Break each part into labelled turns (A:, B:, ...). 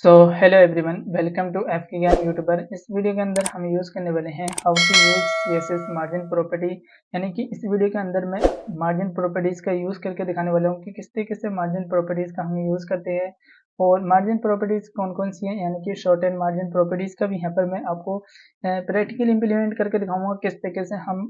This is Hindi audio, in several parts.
A: So hello everyone, welcome to F K Gyan YouTuber. इस वीडियो के अंदर हम यूज़ करने वाले हैं how to use CSS margin property. यानी कि इस वीडियो के अंदर मैं मार्जिन प्रॉपर्टीज़ का यूज़ करके दिखाने वाला हूँ कि किस तरीके से मार्जिन प्रॉपर्टीज़ का हम यूज़ करते हैं और मार्जिन प्रॉपर्टीज़ कौन कौन सी हैं। यानी कि शॉर्ट एंड मार्जिन प्रॉपर्टीज़ का भी यहाँ पर मैं आपको प्रैक्टिकल इम्प्लीमेंट करके दिखाऊंगा किस तरीके से हम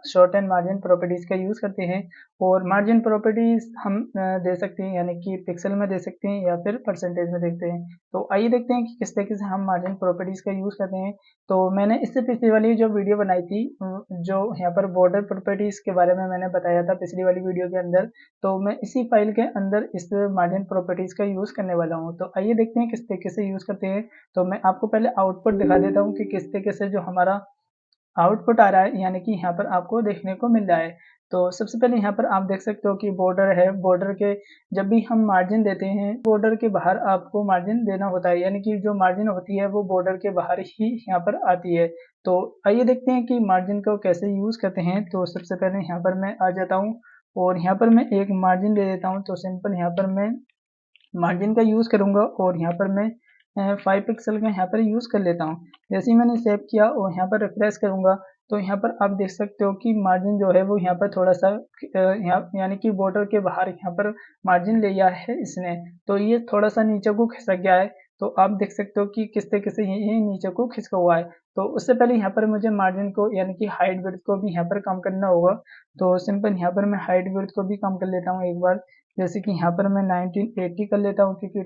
A: शॉर्ट एंड मार्जिन प्रॉपर्टीज़ का यूज़ करते हैं। और मार्जिन प्रॉपर्टीज़ हम दे सकते हैं, यानी कि पिक्सल में दे सकते हैं या फिर परसेंटेज में देखते हैं। तो आइए देखते हैं कि किस तरीके से हम मार्जिन प्रॉपर्टीज़ का यूज़ करते हैं। तो मैंने इससे पिछली वाली जो वीडियो बनाई थी, जो यहाँ पर बॉर्डर प्रॉपर्टीज़ के बारे में मैंने बताया था पिछली वाली वीडियो के अंदर, तो मैं इसी फाइल के अंदर इस मार्जिन प्रॉपर्टीज़ का यूज़ करने वाला हूँ। तो आइए देखते हैं किस तरीके से यूज़ करते हैं। तो मैं आपको पहले आउटपुट दिखा देता हूँ कि किस तरीके से जो हमारा आउटपुट आ रहा है, यानी कि यहाँ पर आपको देखने को मिल रहा है। तो सबसे पहले यहाँ पर आप देख सकते हो कि बॉर्डर है। बॉर्डर के जब भी हम मार्जिन देते हैं, बॉर्डर के बाहर आपको मार्जिन देना होता है, यानी कि जो मार्जिन होती है वो बॉर्डर के बाहर ही यहाँ पर आती है। तो आइए देखते हैं कि मार्जिन को कैसे यूज़ करते हैं। तो सबसे पहले यहाँ पर मैं आ जाता हूँ और यहाँ पर मैं एक मार्जिन ले लेता हूँ। तो सिंपल यहाँ पर मैं मार्जिन का यूज़ करूँगा और यहाँ पर मैं 5 पिक्सल का यहाँ पर यूज़ कर लेता हूँ। जैसे ही मैंने सेव किया और यहाँ पर रिफ्रेश करूँगा, तो यहाँ पर आप देख सकते हो कि मार्जिन जो है वो यहाँ पर थोड़ा-सा यहाँ यानी कि बॉर्डर के बाहर यहाँ पर मार्जिन ले लिया है इसने। तो ये थोड़ा-सा नीचे को खिसक गया है। तो आप देख सकते हो कि किस तरीके से ये नीचे को खिसका हुआ है। तो उससे पहले यहाँ पर मुझे मार्जिन को, यानी कि हाइट विड्थ को भी यहाँ पर कम करना होगा। तो सिंपल यहाँ पर मैं हाइट विड्थ को भी कम कर लेता हूँ एक बार। जैसे कि यहाँ पर मैं 1980 कर लेता हूँ, क्योंकि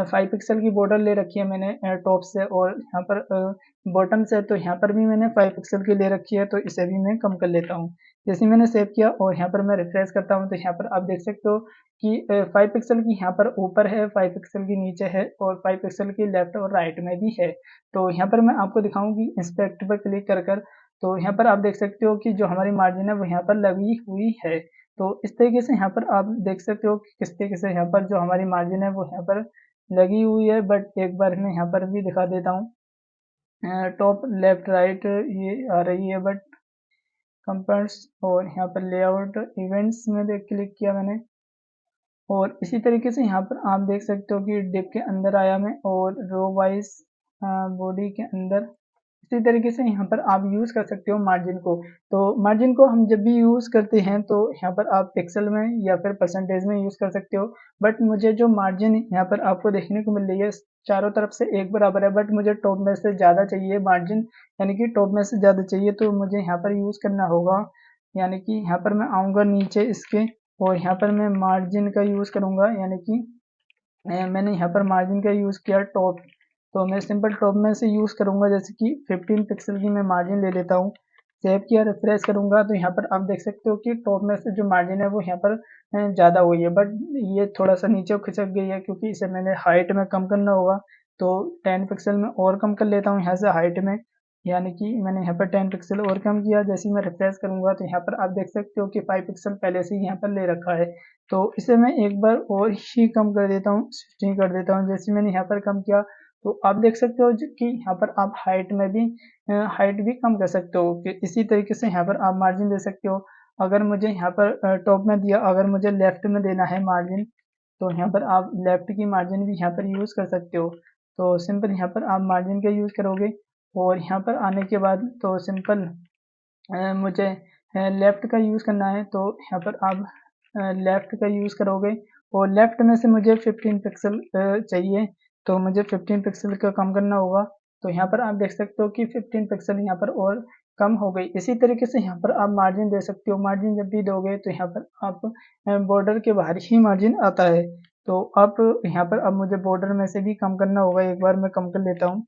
A: 5 पिक्सल की बॉर्डर ले रखी है मैंने टॉप से, और यहाँ पर बॉटम से, तो यहाँ पर भी मैंने 5 पिक्सल की ले रखी है, तो इसे भी मैं कम कर लेता हूँ। जैसे मैंने सेव किया और यहाँ पर मैं रिफ्रेश करता हूँ, तो यहाँ पर आप देख सकते हो कि 5 पिक्सल की यहाँ पर ऊपर है, 5 पिक्सल की नीचे है और 5 पिक्सल की लेफ्ट और राइट में भी है। तो यहाँ पर मैं आपको दिखाऊँ कि इंस्पेक्ट पर क्लिक कर कर, तो यहाँ पर आप देख सकते हो कि जो हमारी मार्जिन है वो यहाँ पर लगी हुई है। तो इस तरीके से यहाँ पर आप देख सकते हो कि किस तरीके से यहाँ पर जो हमारी मार्जिन है वो यहाँ पर लगी हुई है। बट एक बार मैं यहाँ पर भी दिखा देता हूँ, टॉप लेफ्ट राइट ये आ रही है, बट कंपास और यहाँ पर लेआउट इवेंट्स में देख क्लिक किया मैंने, और इसी तरीके से यहाँ पर आप देख सकते हो कि डिप के अंदर आया मैं और रो वाइज बॉडी के अंदर। इसी तरीके से यहाँ पर आप यूज़ कर सकते हो मार्जिन को। तो मार्जिन को हम जब भी यूज़ करते हैं तो यहाँ पर आप पिक्सल में या फिर परसेंटेज में यूज़ कर सकते हो। बट मुझे जो मार्जिन यहाँ पर आपको देखने को मिल रही है चारों तरफ से एक बराबर है, बट मुझे टॉप में से ज़्यादा चाहिए मार्जिन, यानी कि टॉप में से ज़्यादा चाहिए, तो मुझे यहाँ पर यूज़ करना होगा। यानी कि यहाँ पर मैं आऊँगा नीचे इसके और यहाँ पर मैं मार्जिन का यूज़ करूँगा, यानी कि मैंने यहाँ पर मार्जिन का यूज़ किया टॉप। तो मैं सिंपल टॉप में से यूज़ करूँगा, जैसे कि 15 पिक्सल की मैं मार्जिन ले लेता हूँ। सेव किया, रिफ्रेश करूँगा, तो यहाँ पर आप देख सकते हो कि टॉप में से जो मार्जिन है वो यहाँ पर ज़्यादा हुई है, बट ये थोड़ा सा नीचे खिसक गई है क्योंकि इसे मैंने हाइट में कम करना होगा। तो 10 पिक्सल में और कम कर लेता हूँ यहाँ से हाइट में, यानी कि मैंने यहाँ पर 10 पिक्सल और कम किया। जैसे ही मैं रिफ्रेश करूँगा तो यहाँ पर आप देख सकते हो कि 5 पिक्सल पहले से ही यहाँ पर ले रखा है। तो इसे मैं एक बार और ही कम कर देता हूँ, 16 कर देता हूँ। जैसे मैंने यहाँ पर कम किया तो आप देख सकते हो कि यहाँ पर आप हाइट में भी हाइट भी कम कर सकते हो कि इसी तरीके से यहाँ पर आप मार्जिन दे सकते हो। अगर मुझे यहाँ पर टॉप में दिया, अगर मुझे लेफ्ट में देना है मार्जिन, तो यहाँ पर आप लेफ्ट की मार्जिन भी यहाँ पर यूज़ कर सकते हो। तो सिंपल यहाँ पर आप मार्जिन का यूज़ करोगे और यहाँ पर आने के बाद तो सिंपल मुझे लेफ़्ट का यूज़ करना है, तो यहाँ पर आप लेफ़्ट का यूज़ करोगे और लेफ़्ट में से मुझे 15 पिक्सल चाहिए, तो मुझे 15 पिक्सल का कम करना होगा। तो यहाँ पर आप देख सकते हो कि 15 पिक्सल यहाँ पर और कम हो गई। इसी तरीके से यहाँ पर आप मार्जिन दे सकते हो। मार्जिन जब भी दोगे तो यहाँ पर आप बॉर्डर के बाहर ही मार्जिन आता है। तो आप यहाँ पर अब मुझे बॉर्डर में से भी कम करना होगा। एक बार मैं कम कर लेता हूँ।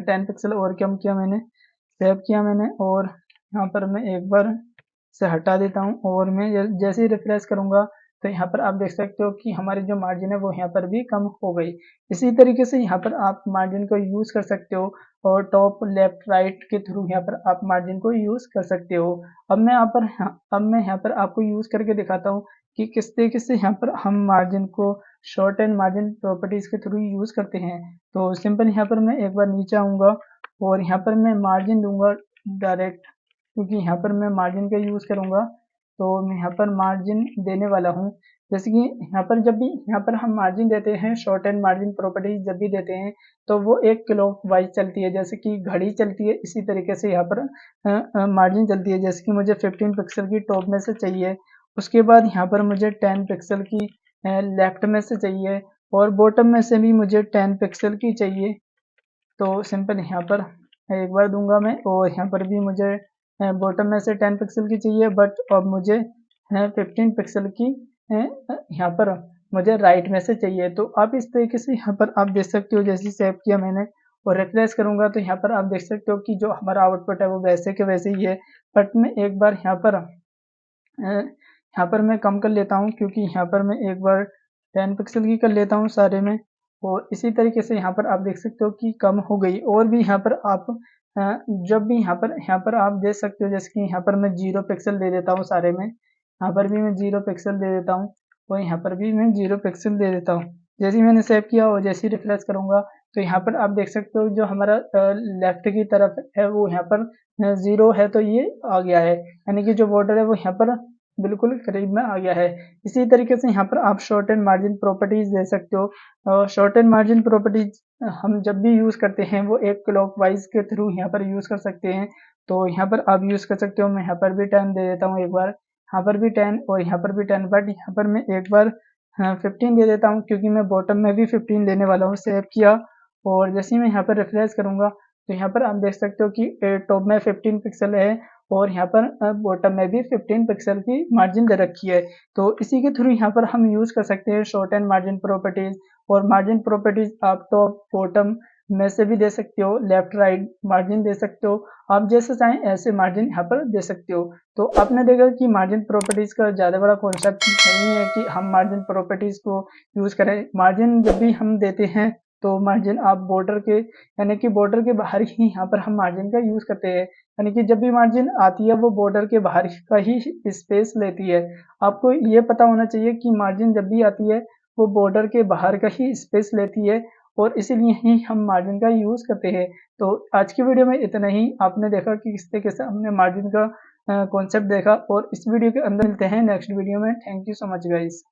A: 10 पिक्सल और कम किया मैंने, सेव किया मैंने और यहाँ पर मैं एक बार से हटा देता हूँ और मैं जैसे ही रिफ्रेश करूँगा तो यहाँ पर आप देख सकते हो कि हमारी जो मार्जिन है वो यहाँ पर भी कम हो गई। इसी तरीके से यहाँ पर आप मार्जिन को यूज़ कर सकते हो और टॉप लेफ्ट राइट के थ्रू यहाँ पर आप मार्जिन को यूज़ कर सकते हो। अब मैं यहाँ पर आपको यूज़ करके दिखाता हूँ कि किस तरीके से यहाँ पर हम मार्जिन को शॉर्ट एंड मार्जिन प्रॉपर्टीज़ के थ्रू यूज़ करते हैं। तो सिंपल यहाँ पर मैं एक बार नीचे आऊँगा और यहाँ पर मैं मार्जिन दूँगा डायरेक्ट, क्योंकि यहाँ पर मैं मार्जिन का यूज़ करूँगा। तो मैं यहाँ पर मार्जिन देने वाला हूँ। जैसे कि यहाँ पर जब भी यहाँ पर हम मार्जिन देते हैं, शॉर्ट एंड मार्जिन प्रॉपर्टीज जब भी देते हैं तो वो एक क्लॉक वाइज चलती है, जैसे कि घड़ी चलती है इसी तरीके से यहाँ पर मार्जिन चलती है। जैसे कि मुझे 15 पिक्सल की टॉप में से चाहिए, उसके बाद यहाँ पर मुझे 10 पिक्सल की लेफ्ट में से चाहिए और बॉटम में से भी मुझे 10 पिक्सल की चाहिए। तो सिंपल यहाँ पर एक बार दूंगा मैं, और यहाँ पर भी मुझे बॉटम में से 10 पिक्सल की चाहिए, बट अब मुझे 15 पिक्सल की यहाँ पर मुझे राइट में से चाहिए। तो आप इस तरीके से यहाँ पर आप देख सकते हो, जैसे सेव किया मैंने और रिफ्रेश करूंगा तो यहाँ पर आप देख सकते हो कि जो हमारा आउटपुट है वो वैसे के वैसे ही है। बट मैं एक बार यहाँ पर मैं कम कर लेता हूँ, क्योंकि यहाँ पर मैं एक बार 10 पिक्सल की कर लेता हूँ सारे में, और इसी तरीके से यहाँ पर आप देख सकते हो कि कम हो गई। और भी यहाँ पर आप जब भी यहाँ पर आप देख सकते हो, जैसे कि यहाँ पर मैं 0 पिक्सल दे देता हूँ सारे में, यहाँ पर भी मैं 0 पिक्सल दे देता हूँ और यहाँ पर भी मैं 0 पिक्सल दे देता हूँ। जैसे ही मैंने सेव किया और जैसे ही रिफ्रेश करूँगा तो यहाँ पर आप देख सकते हो जो हमारा लेफ्ट की तरफ है वो यहाँ पर 0 है, तो ये आ गया है, यानी कि जो बॉर्डर है वो यहाँ पर बिल्कुल करीब में आ गया है। इसी तरीके से यहाँ पर आप short and margin properties they सकते हो। शॉर्ट एंड मार्जिन प्रॉपर्टीज हम जब भी यूज करते हैं वो एक क्लॉक वाइज के थ्रू यहाँ पर यूज कर सकते हैं। तो यहाँ पर आप यूज कर सकते हो। मैं यहाँ पर भी 10 दे देता हूँ एक बार, यहाँ पर भी 10 और यहाँ पर भी 10, बट यहाँ पर मैं एक बार 15 दे देता हूँ, क्योंकि मैं बॉटम में भी 15 देने वाला हूँ। सेव किया और जैसे ही मैं यहाँ पर रिफ्रेश करूंगा तो यहाँ पर आप देख सकते हो कि टॉप में 15 पिक्सल है और यहाँ पर बॉटम में भी 15 पिक्सल की मार्जिन दे रखी है। तो इसी के थ्रू यहाँ पर हम यूज कर सकते हैं शॉर्ट एंड मार्जिन प्रॉपर्टीज। और मार्जिन प्रॉपर्टीज आप टॉप बॉटम में से भी दे सकते हो, लेफ्ट राइट मार्जिन दे सकते हो, आप जैसे चाहें ऐसे मार्जिन यहाँ पर दे सकते हो। तो आपने देखा कि मार्जिन प्रॉपर्टीज का ज़्यादा बड़ा कॉन्सेप्ट नहीं है कि हम मार्जिन प्रॉपर्टीज को यूज करें। मार्जिन जब भी हम देते हैं तो मार्जिन आप बॉर्डर के यानी कि बॉर्डर के बाहर ही यहाँ पर हम मार्जिन का यूज करते हैं, यानी कि जब भी मार्जिन आती है वो बॉर्डर के बाहर का ही स्पेस लेती है। आपको ये पता होना चाहिए कि मार्जिन जब भी आती है वो बॉर्डर के बाहर का ही स्पेस लेती है, और इसीलिए ही हम मार्जिन का यूज करते हैं। तो आज की वीडियो में इतना ही। आपने देखा कि किस तरीके से हमने मार्जिन का कॉन्सेप्ट देखा, और इस वीडियो के अंदर मिलते हैं नेक्स्ट वीडियो में। Thank you so much guys.